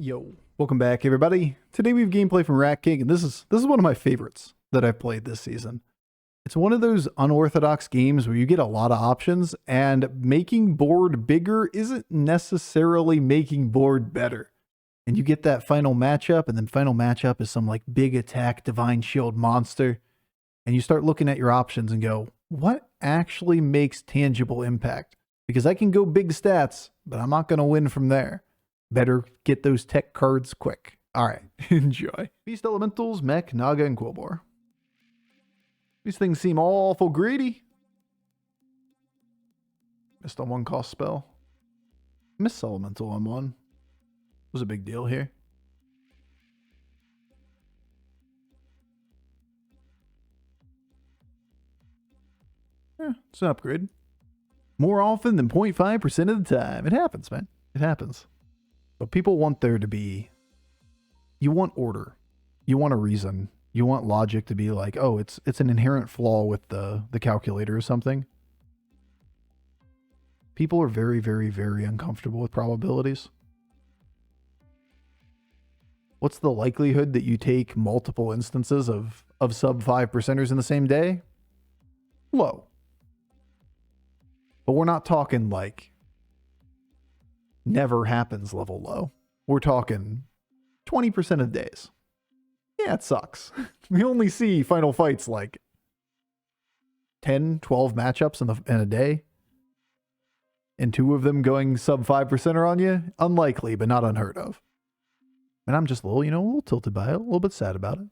Yo, welcome back everybody. Today we have gameplay from Rat King, and this is one of my favorites that I've played this season. It's one of those unorthodox games where you get a lot of options, and making board bigger isn't necessarily making board better. And you get that final matchup, and then final matchup is some like big attack divine shield monster, and you start looking at your options and go, what actually makes tangible impact? Because I can go big stats, but I'm not going to win from there. Better get those tech cards quick. All right, enjoy. Beast Elementals, Mech, Naga, and Quillbor. These things seem awful greedy. Missed on one cost spell. Missed Elemental on one. Was a big deal here. It's an upgrade. More often than 0.5% of the time. It happens, man. It happens. But people want there to be, you want order. You want a reason. You want logic to be like, oh, it's an inherent flaw with the calculator or something. People are very, very, very uncomfortable with probabilities. What's the likelihood that you take multiple instances of sub 5%ers in the same day? Low. But we're not talking like never happens level low. We're talking 20% of days. Yeah, it sucks. We only see final fights like 10, 12 matchups in a day. And 2 of them going sub 5%er on you. Unlikely, but not unheard of. And I'm just a little tilted by it, a little bit sad about it.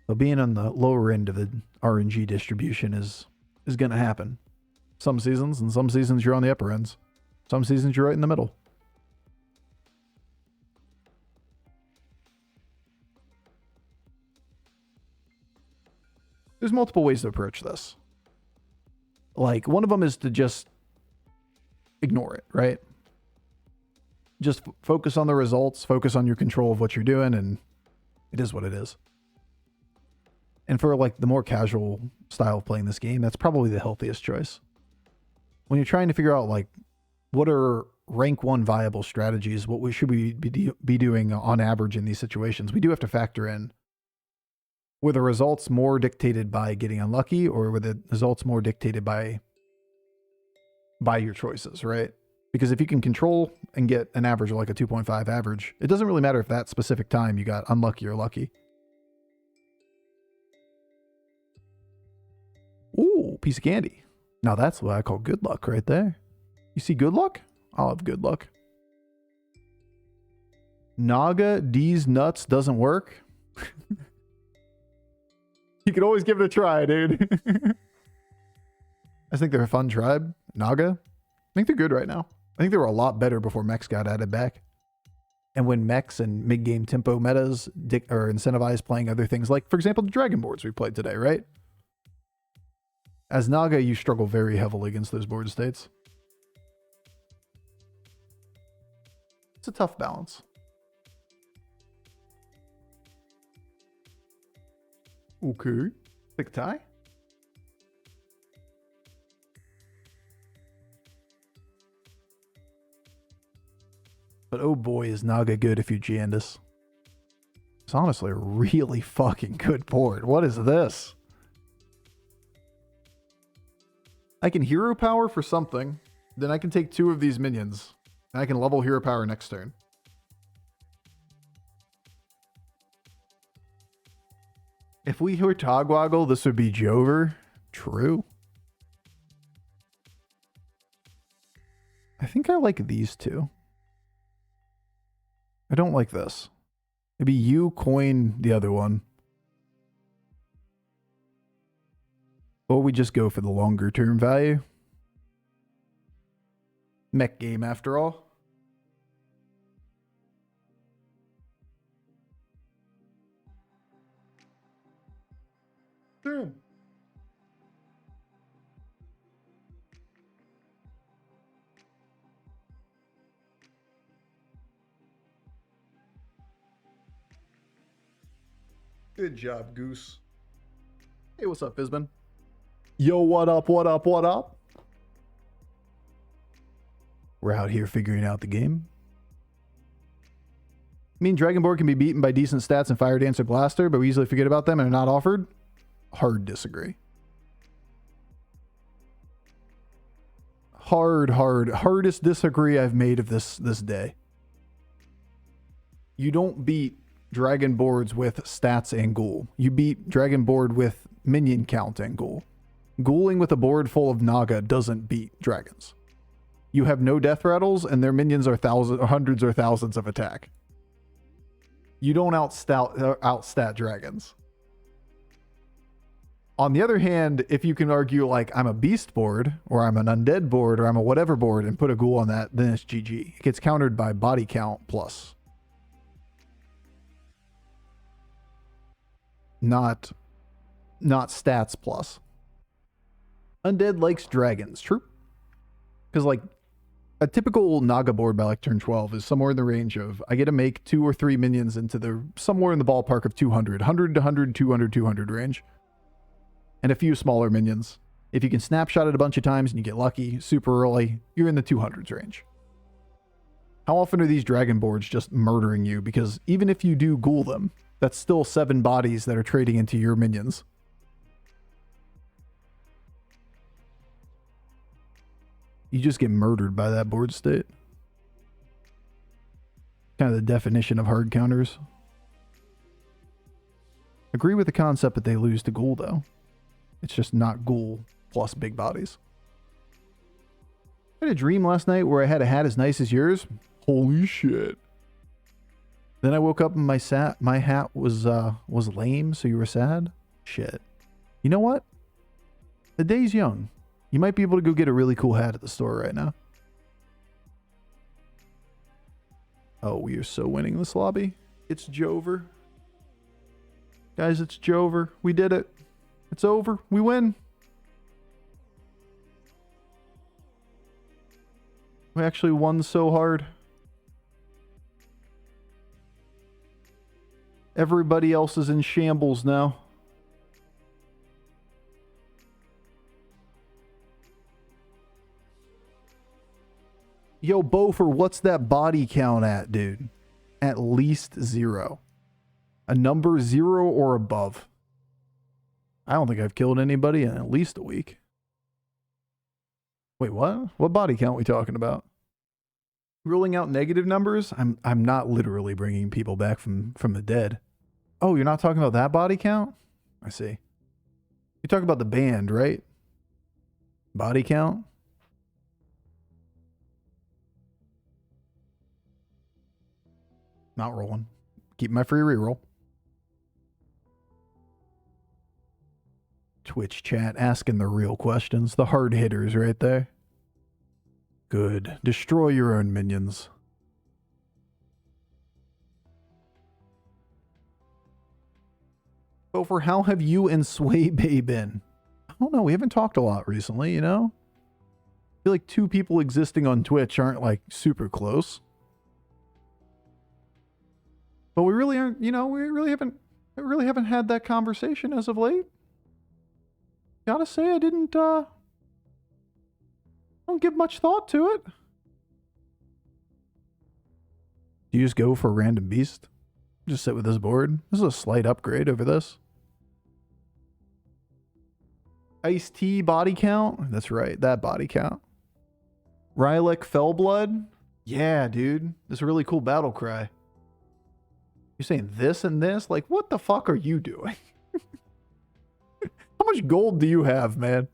But being on the lower end of the RNG distribution is going to happen. Some seasons, and some seasons you're on the upper ends. Some seasons you're right in the middle. There's multiple ways to approach this. Like, one of them is to just ignore it, right? Just focus on the results, focus on your control of what you're doing, and it is what it is. And for like the more casual style of playing this game, that's probably the healthiest choice. When you're trying to figure out like what are rank 1 viable strategies, what should we be doing on average in these situations, we do have to factor in, were the results more dictated by getting unlucky, or were the results more dictated by your choices, right? Because if you can control and get an average of like a 2.5 average, it doesn't really matter if that specific time you got unlucky or lucky. Ooh, piece of candy. Now that's what I call good luck right there. You see good luck? I'll have good luck. Naga D's nuts doesn't work. You can always give it a try, dude. I think they're a fun tribe. Naga. I think they're good right now. I think they were a lot better before mechs got added back. And when mechs and mid-game tempo metas or incentivize playing other things, like, for example, the dragon boards we played today, right? As Naga, you struggle very heavily against those board states. It's a tough balance. Okay. Thick tie? But oh boy, is Naga good if you Giandus. It's honestly a really fucking good board. What is this? I can hero power for something. Then I can take 2 of these minions. And I can level hero power next turn. If we were Togwaggle, this would be Jover. True. I think I like these 2. I don't like this. Maybe you coin the other one. Or we just go for the longer term value. Mech game after all. Sure. Good job, Goose. Hey, what's up, Fizbin? Yo, what up, what up? We're out here figuring out the game. I mean, Dragonborn can be beaten by decent stats in Fire Dance or Blaster, but we easily forget about them and are not offered. Hard disagree. Hardest disagree I've made of this day. You don't beat dragon boards with stats and ghoul. You beat dragon board with minion count and ghoul. Ghouling with a board full of Naga doesn't beat dragons. You have no death rattles and their minions are hundreds or thousands of attack. You don't outstat dragons. On the other hand, if you can argue like I'm a beast board or I'm an undead board or I'm a whatever board and put a ghoul on that, then it's GG. It gets countered by body count plus. Not stats plus. Undead likes dragons, true. Because like a typical Naga board by like turn 12 is somewhere in the range of I get to make 2 or 3 minions into the somewhere in the ballpark of 200, 100 to 100, 200, 200 range. And a few smaller minions. If you can snapshot it a bunch of times and you get lucky super early, you're in the 200s range. How often are these dragon boards just murdering you? Because even if you do ghoul them, that's still 7 bodies that are trading into your minions. You just get murdered by that board state. Kind of the definition of hard counters. Agree with the concept that they lose to ghoul though. It's just not ghoul plus big bodies. I had a dream last night where I had a hat as nice as yours. Holy shit. Then I woke up and my hat was lame, so you were sad? Shit. You know what? The day's young. You might be able to go get a really cool hat at the store right now. Oh, we are so winning this lobby. It's Jover. Guys, it's Jover. We did it. It's over. We win. We actually won so hard. Everybody else is in shambles now. Yo, Bofur, what's that body count at, dude? At least 0. A number 0 or above. I don't think I've killed anybody in at least a week. Wait, what? What body count are we talking about? Ruling out negative numbers? I'm not literally bringing people back from the dead. Oh, you're not talking about that body count? I see. You're talking about the band, right? Body count? Not rolling. Keep my free reroll. Twitch chat asking the real questions. The hard hitters right there. Good. Destroy your own minions. Bofur, how have you and Sway Bay been? I don't know. We haven't talked a lot recently, you know? I feel like 2 people existing on Twitch aren't like super close. But we really aren't, you know, we really haven't had that conversation as of late. Gotta say, I don't give much thought to it. Do you just go for a random beast? Just sit with this board? This is a slight upgrade over this. Iced Tea body count? That's right, that body count. Rylek Fellblood? Yeah, dude. This is a really cool battle cry. You're saying this and this? Like, what the fuck are you doing? How much gold do you have, man?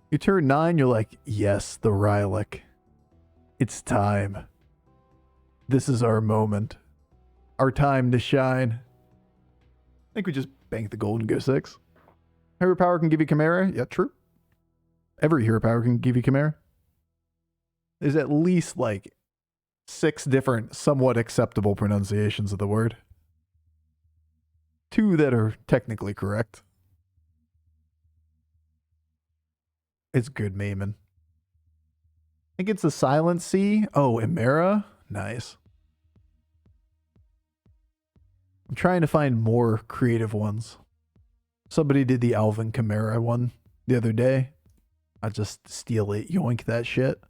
You turn 9, you're like, yes, the Rylek. It's time. This is our moment. Our time to shine. I think we just bank the gold and go 6. Hero power can give you Chimera. Yeah, true. Every hero power can give you Chimera. There's at least like 6 different somewhat acceptable pronunciations of the word. 2 that are technically correct. It's good memeing. I think it's a Silent Sea. Oh, Emera? Nice. I'm trying to find more creative ones. Somebody did the Alvin Chimera one the other day. I just steal it, yoink that shit.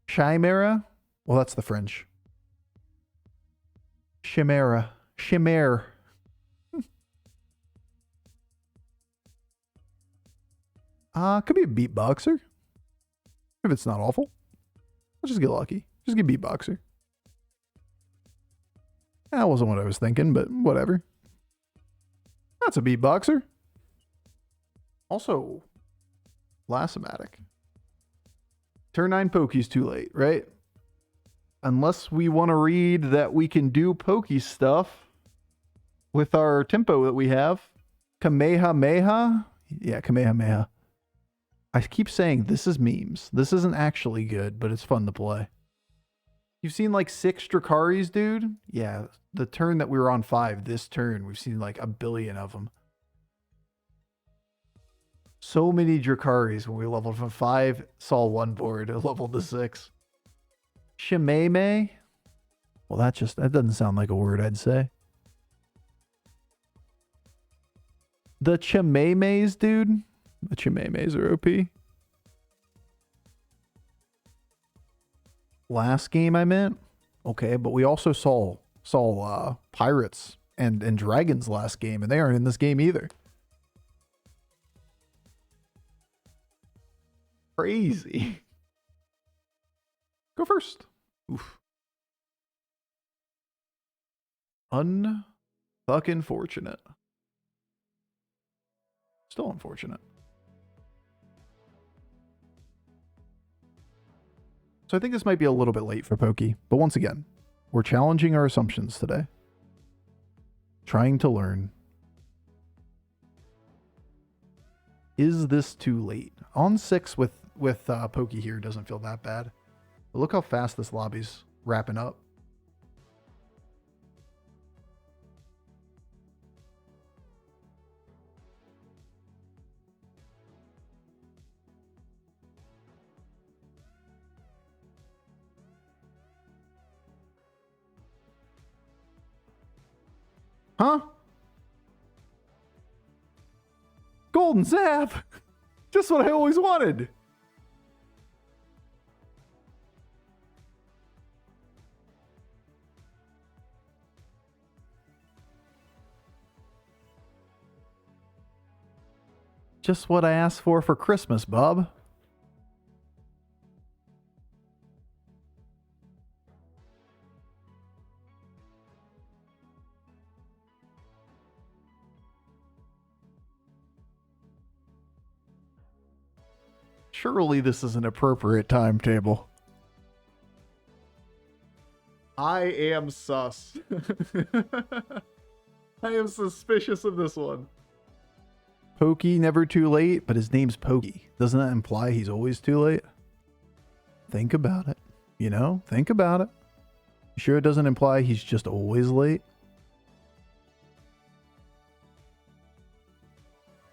Chimera? Well, that's the French. Chimera. Chimere. Could be a beatboxer. If it's not awful. I'll just get lucky. Just get beatboxer. That wasn't what I was thinking, but whatever. That's a beatboxer. Also, Lassomatic. Turn 9 Pokey's too late, right? Unless we want to read that we can do Pokey stuff with our tempo that we have. Kamehameha? Yeah, Kamehameha. I keep saying this is memes. This isn't actually good, but it's fun to play. You've seen like 6 Drakaris, dude? Yeah, the turn that we were on 5, this turn, we've seen like a billion of them. So many Drakaris when we leveled from 5, saw 1 board, leveled to 6. Shimeme? Well, that doesn't sound like a word I'd say. The Chimemes, dude? The Chimemes are OP. Last game I meant? Okay, but we also saw Pirates and Dragons last game, and they aren't in this game either. Crazy. Go first. Oof. Unfucking fortunate. Still unfortunate. So I think this might be a little bit late for Pokey, but once again, we're challenging our assumptions today. Trying to learn. Is this too late? On 6 with Pokey here doesn't feel that bad. But look how fast this lobby's wrapping up. Huh? Golden Zap! Just what I always wanted! Just what I asked for Christmas, Bob. Surely this is an appropriate timetable. I am sus. I am suspicious of this one. Pokey, never too late, but his name's Pokey. Doesn't that imply he's always too late? Think about it. You know, think about it. You sure it doesn't imply he's just always late?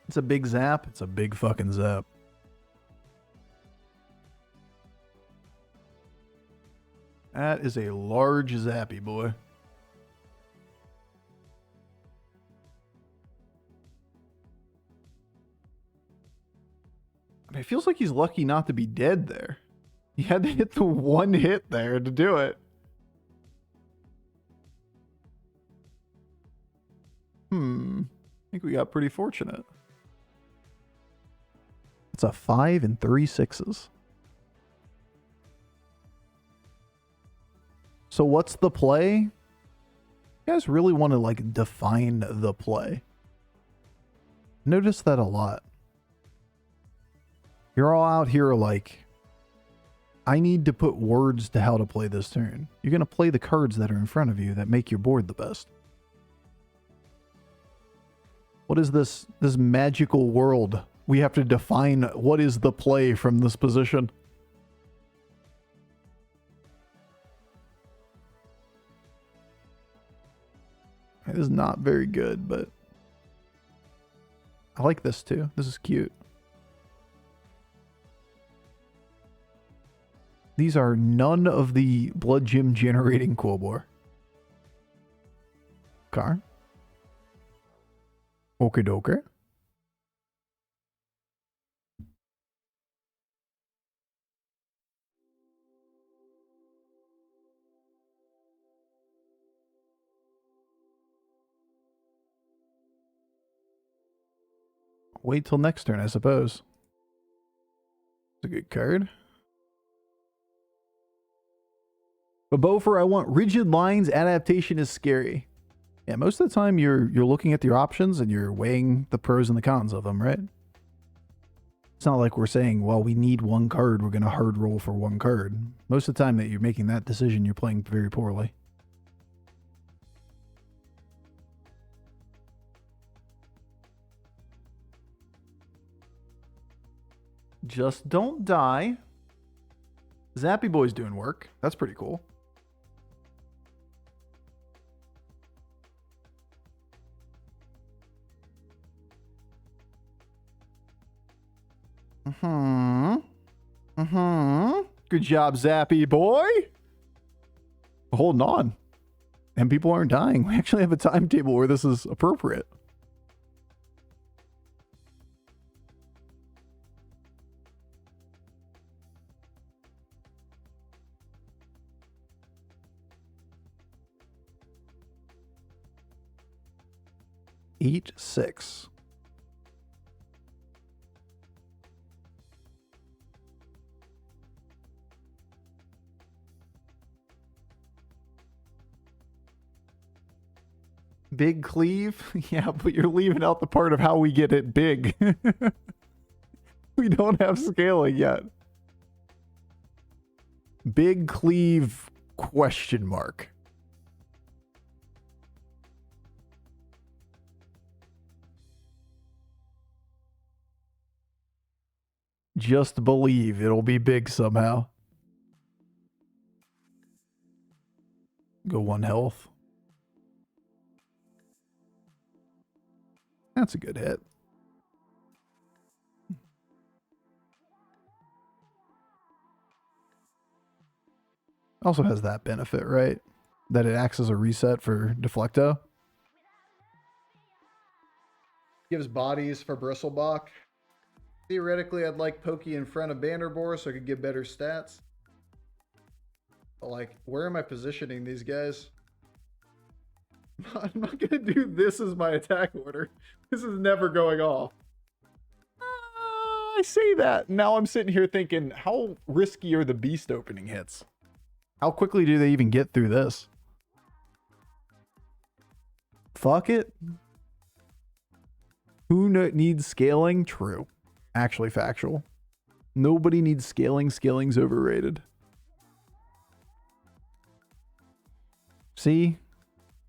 It's a big zap. It's a big fucking zap. That is a large zappy, boy. I mean, it feels like he's lucky not to be dead there. He had to hit the 1 hit there to do it. I think we got pretty fortunate. It's a 5 and 3 6s. So what's the play? You guys really want to like define the play. Notice that a lot. You're all out here like, I need to put words to how to play this turn. You're going to play the cards that are in front of you that make your board the best. What is this magical world? We have to define what is the play from this position. It is not very good, but I like this too. This is cute. These are none of the blood gem generating Quillbore. Okay. Okie dokie. wait till next turn, I suppose. It's a good card. But Bofur, I want rigid lines. Adaptation is scary. Yeah, most of the time you're looking at your options and you're weighing the pros and the cons of them, right? It's not like we're saying, well, we need one card, we're going to hard roll for one card. Most of the time that you're making that decision, you're playing very poorly. Just don't die. Zappy Boy's doing work. That's pretty cool. Good job, Zappy Boy. Holding on. And people aren't dying. We actually have a timetable where this is appropriate. Eight, 6. Big cleave? Yeah, but you're leaving out the part of how we get it big. We don't have scaling yet. Big cleave question mark. Just believe it'll be big somehow. Go 1 health. That's a good hit. Also has that benefit, right? That it acts as a reset for Deflecto. Gives bodies for Bristlebach. Theoretically, I'd like Pokey in front of Bannerbore so I could get better stats. But like, where am I positioning these guys? I'm not going to do this as my attack order. This is never going off. I say that. Now I'm sitting here thinking, how risky are the beast opening hits? How quickly do they even get through this? Fuck it. Who needs scaling? True. Actually factual. Nobody needs scaling. Scaling's overrated. See?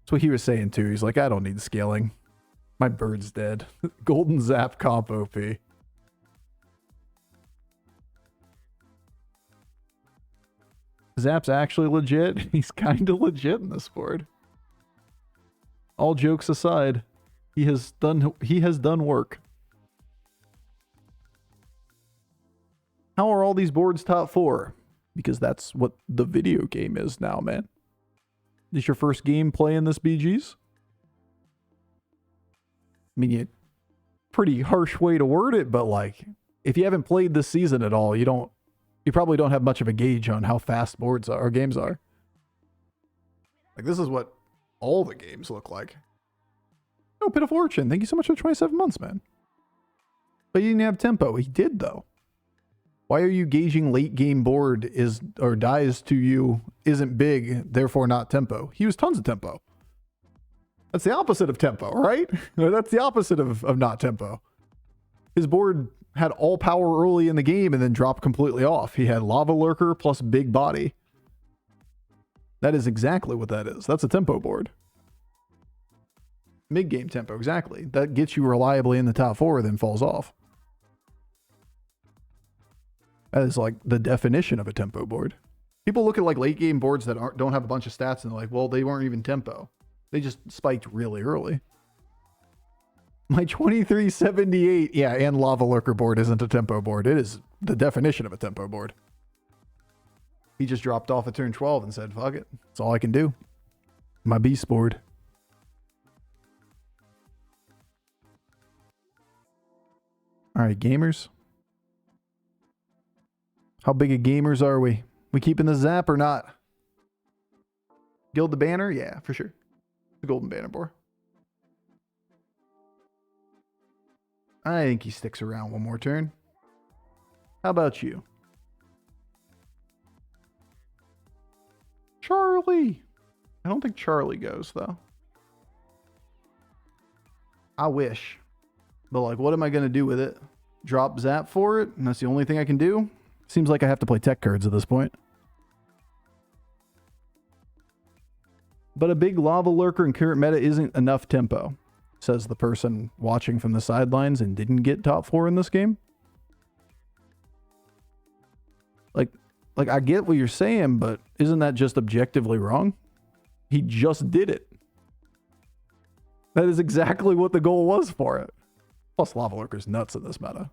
That's what he was saying too. He's like, I don't need scaling. My bird's dead. Golden Zap comp OP. Zap's actually legit. He's kind of legit in this board. All jokes aside, he has done work. How are all these boards top 4? Because that's what the video game is now, man. Is your first game playing this BGs? I mean, pretty harsh way to word it, but like, if you haven't played this season at all, you probably don't have much of a gauge on how fast boards are, or games are. Like, this is what all the games look like. Oh, Pit of Fortune, thank you so much for 27 months, man. But you didn't have tempo. He did, though. Why are you gauging late game board is or dies to you isn't big, therefore not tempo? He used tons of tempo. That's the opposite of tempo, right? That's the opposite of not tempo. His board had all power early in the game and then dropped completely off. He had Lava Lurker plus big body. That is exactly what that is. That's a tempo board. Mid-game tempo, exactly. That gets you reliably in the top 4, then falls off. That is like the definition of a tempo board. People look at like late game boards that don't have a bunch of stats and they're like, well, they weren't even tempo. They just spiked really early. My 2378, yeah, and Lava Lurker board isn't a tempo board. It is the definition of a tempo board. He just dropped off at turn 12 and said, fuck it. That's all I can do. My beast board. All right, gamers. How big of gamers are we? We keeping the zap or not? Guild the banner? Yeah, for sure. The golden banner board. I think he sticks around one more turn. How about you? Charlie! I don't think Charlie goes, though. I wish. But, like, what am I going to do with it? Drop Zap for it? And that's the only thing I can do? Seems like I have to play tech cards at this point. But a big lava lurker in current meta isn't enough tempo, says the person watching from the sidelines and didn't get top 4 in this game. Like I get what you're saying, but isn't that just objectively wrong? He just did it. That is exactly what the goal was for it. Plus, lava lurker's nuts in this meta.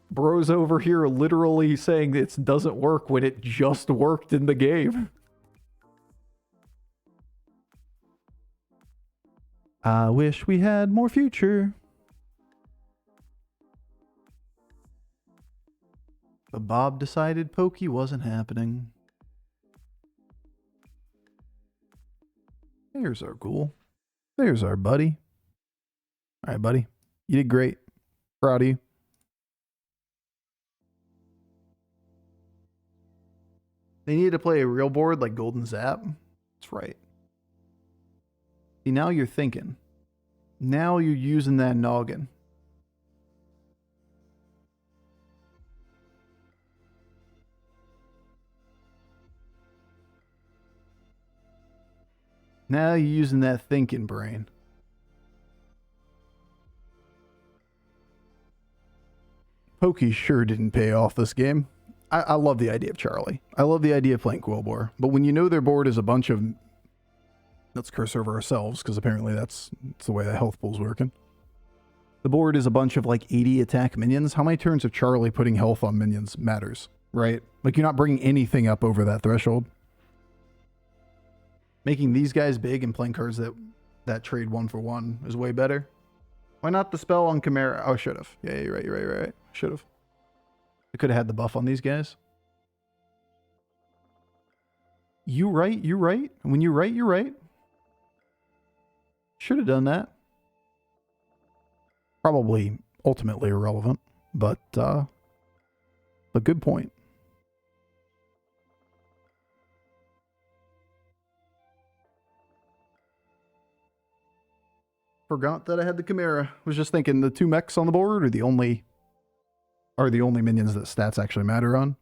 Bro's over here literally saying it doesn't work when it just worked in the game. I wish we had more future. But Bob decided Pokey wasn't happening. There's our ghoul. There's our buddy. All right, buddy. You did great. Proud of you. They need to play a real board like Golden Zap. That's right. See, now you're thinking. Now you're using that noggin. Now you're using that thinking brain. Pokey sure didn't pay off this game. I love the idea of Charlie. I love the idea of playing Quillbore. But when you know their board is a bunch of... Let's curse over ourselves, because apparently that's the way the health pool's working. The board is a bunch of like 80 attack minions. How many turns of Charlie putting health on minions matters, right? Like you're not bringing anything up over that threshold. Making these guys big and playing cards that trade 1-for-1 is way better. Why not the spell on Chimera? Oh, I should have. Yeah, you're right. Should have. I could have had the buff on these guys. You're right. When you're right, you're right. Should have done that. Probably ultimately irrelevant, but a good point. Forgot that I had the Chimera. Was just thinking the 2 mechs on the board are the only minions that stats actually matter on.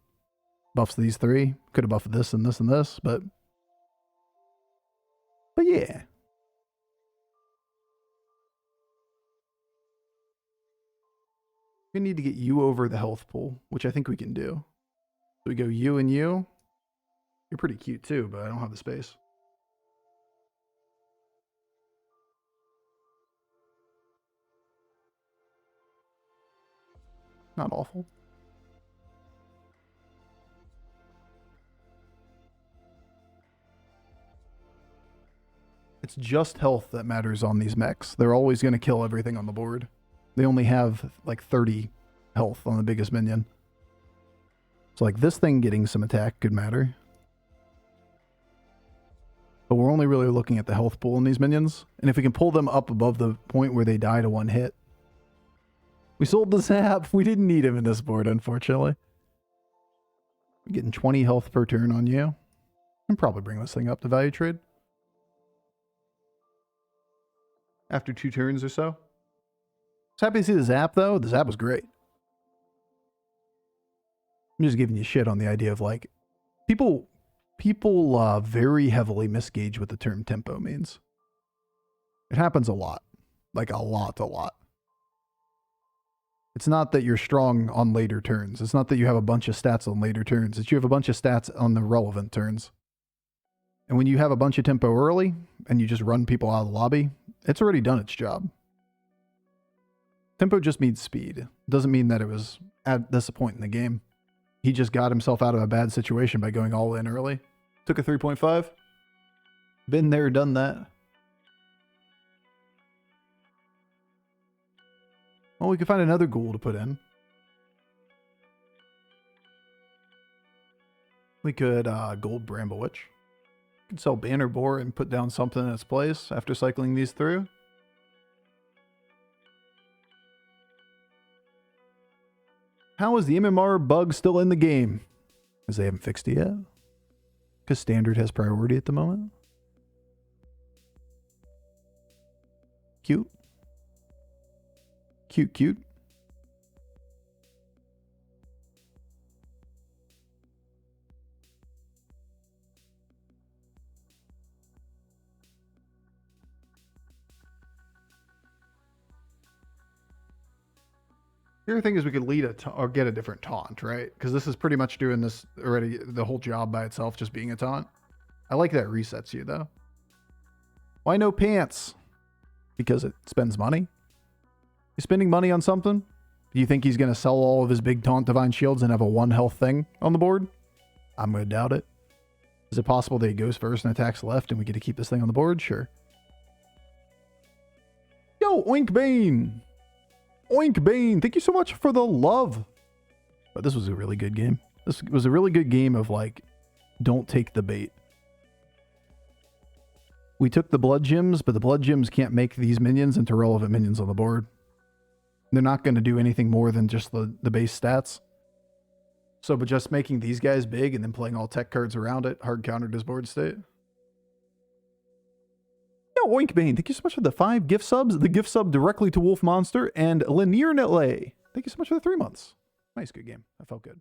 Buffs these 3. Could have buffed this and this and this, but yeah. We need to get you over the health pool, which I think we can do. So we go you and you. You're pretty cute too, but I don't have the space. Not awful. It's just health that matters on these mechs. They're always going to kill everything on the board. They only have like 30 health on the biggest minion. So like this thing getting some attack could matter. But we're only really looking at the health pool in these minions. And if we can pull them up above the point where they die to 1 hit. We sold the Zap. We didn't need him in this board, unfortunately. We're getting 20 health per turn on you. And probably bring this thing up to value trade. After 2 turns or so. I was happy to see the Zap, though. The Zap was great. I'm just giving you shit on the idea of, like, people very heavily misgauge what the term tempo means. It happens a lot. Like, a lot. It's not that you're strong on later turns. It's not that you have a bunch of stats on later turns. It's you have a bunch of stats on the relevant turns. And when you have a bunch of tempo early, and you just run people out of the lobby, it's already done its job. Tempo just means speed. It doesn't mean that it was at this point in the game. He just got himself out of a bad situation by going all in early. Took a 3.5. Been there, done that. Well, we could find another ghoul to put in. We could gold Bramble Witch. We could sell Banner Boar and put down something in its place after cycling these through. How is the MMR bug still in the game? Because they haven't fixed it yet. Because standard has priority at the moment. Cute. Cute, cute. The other thing is we could lead or get a different taunt, right? Because this is pretty much doing this already, the whole job by itself, just being a taunt. I like that resets you, though. Why no pants? Because it spends money. He's spending money on something? Do you think he's going to sell all of his big taunt divine shields and have a 1 health thing on the board? I'm going to doubt it. Is it possible that he goes first and attacks left and we get to keep this thing on the board? Sure. Yo, Oink Bane! Oink Bane, thank you so much for the love. But this was a really good game. This was a really good game of like, don't take the bait. We took the blood gems, but the blood gems can't make these minions into relevant minions on the board. They're not going to do anything more than just the base stats. So, but just making these guys big and then playing all tech cards around it, hard countered his board state. Yo, Oink Bane, thank you so much for the 5 gift subs. The gift sub directly to Wolf Monster and Lanier Netlay. Thank you so much for the 3 months. Nice, good game. That felt good.